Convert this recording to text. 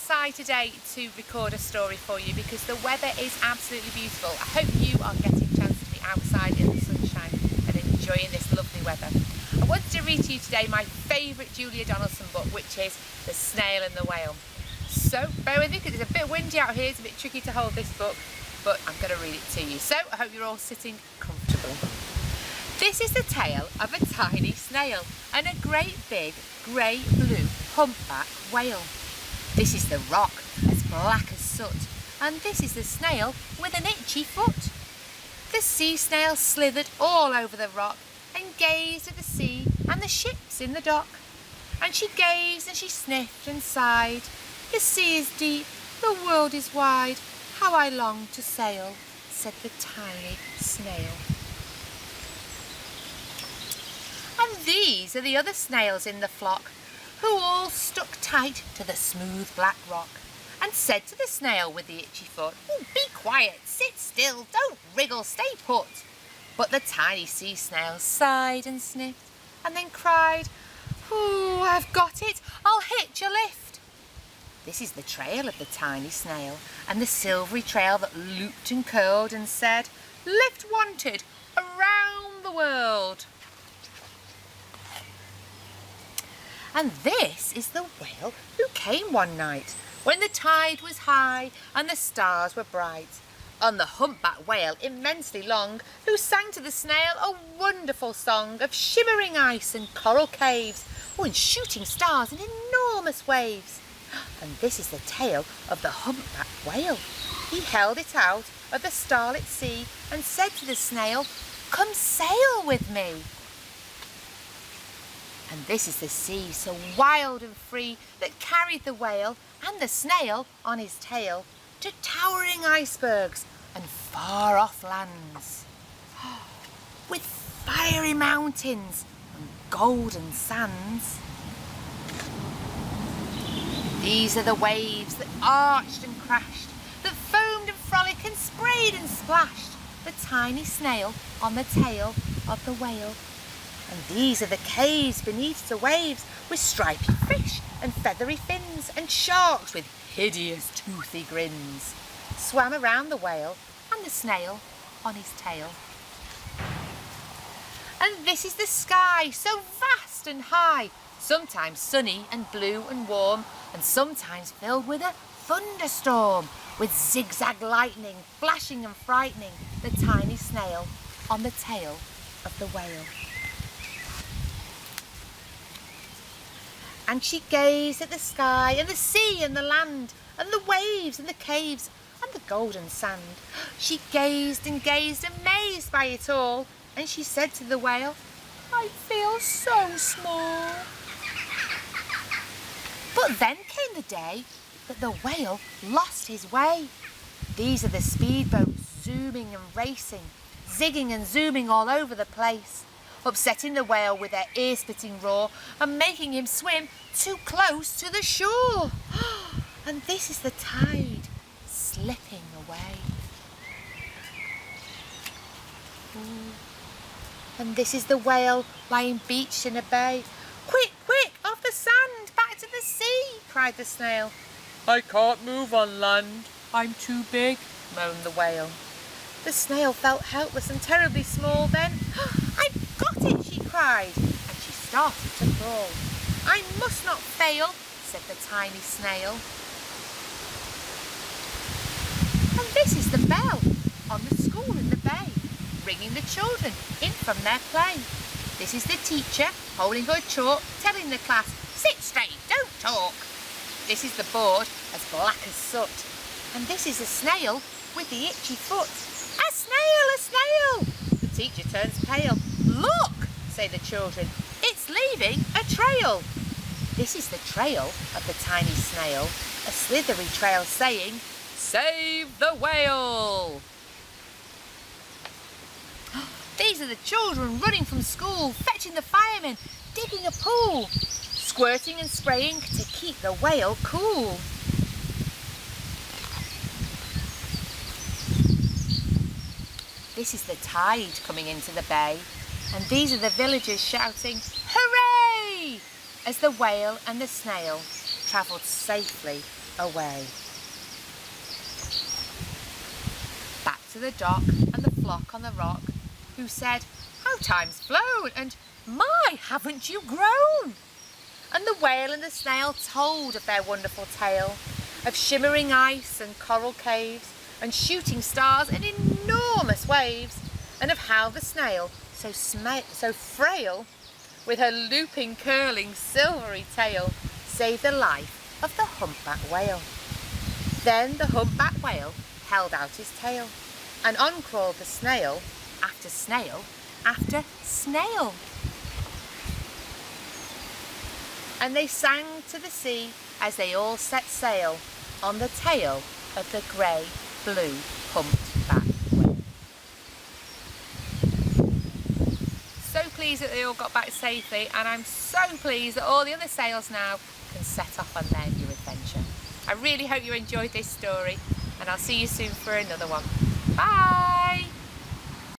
outside today to record a story for you because the weather is absolutely beautiful. I hope you are getting a chance to be outside in the sunshine and enjoying this lovely weather. I wanted to read to you today my favourite Julia Donaldson book, which is The Snail and the Whale. So bear with me because it's a bit windy out here, it's a bit tricky to hold this book, but I'm going to read it to you. So I hope you're all sitting comfortable. This is the tale of a tiny snail and a great big grey-blue humpback whale. This is the rock as black as soot, and this is the snail with an itchy foot. The sea snail slithered all over the rock and gazed at the sea and the ships in the dock. And she gazed and she sniffed and sighed. The sea is deep, the world is wide, how I long to sail, said the tiny snail. And these are the other snails in the flock, who all stuck tight to the smooth black rock, and said to the snail with the itchy foot, "Oh, be quiet, sit still, don't wriggle, stay put." But the tiny sea snail sighed and sniffed, and then cried, "Oh, I've got it, I'll hitch a lift." This is the trail of the tiny snail, and the silvery trail that looped and curled and said, "Lift wanted, around the world." And this is the whale who came one night when the tide was high and the stars were bright, and the humpback whale immensely long, who sang to the snail a wonderful song of shimmering ice and coral caves, and shooting stars in enormous waves. And this is the tale of the humpback whale. He held it out of the starlit sea and said to the snail, "Come sail with me." And this is the sea, so wild and free, that carried the whale and the snail on his tail to towering icebergs and far off lands, with fiery mountains and golden sands. These are the waves that arched and crashed, that foamed and frolicked and sprayed and splashed the tiny snail on the tail of the whale. And these are the caves beneath the waves, with stripy fish and feathery fins, and sharks with hideous toothy grins swam around the whale and the snail on his tail. And this is the sky, so vast and high, sometimes sunny and blue and warm, and sometimes filled with a thunderstorm, with zigzag lightning flashing and frightening the tiny snail on the tail of the whale. And she gazed at the sky and the sea and the land and the waves and the caves and the golden sand. She gazed and gazed, amazed by it all, and she said to the whale, "I feel so small." But then came the day that the whale lost his way. These are the speedboats zooming and racing, zigging and zooming all over the place, upsetting the whale with their ear-splitting roar and making him swim too close to the shore. And this is the tide slipping away. And this is the whale lying beached in a bay. "Quick, quick, off the sand, back to the sea," cried the snail. "I can't move on land, I'm too big," moaned the whale. The snail felt helpless and terribly small then. "I've got it," she cried, and she started to crawl. "I must not fail," said the tiny snail. And this is the bell on the school in the bay, ringing the children in from their play. This is the teacher holding her chalk, telling the class, "Sit straight, don't talk." This is the board as black as soot, and this is a snail with the itchy foot. "A snail, a snail!" The teacher turns pale. "Look," say the children, "it's leaving a trail." This is the trail of the tiny snail, a slithery trail saying, "Save the whale." These are the children running from school, fetching the firemen, digging a pool, squirting and spraying to keep the whale cool. This is the tide coming into the bay, and these are the villagers shouting, "Hooray!" as the whale and the snail travelled safely away. Back to the dock and the flock on the rock, who said, "How time's flown, and my, haven't you grown?" And the whale and the snail told of their wonderful tale, of shimmering ice and coral caves, and shooting stars and enormous waves, and of how the snail, so frail, with her looping, curling, silvery tail, saved the life of the humpback whale. Then the humpback whale held out his tail, and on crawled the snail after snail after snail. And they sang to the sea as they all set sail on the tail of the grey, blue, humpback whale. So pleased that they all got back safely, and I'm so pleased that all the other sails now can set off on their new adventure. I really hope you enjoyed this story, and I'll see you soon for another one. Bye!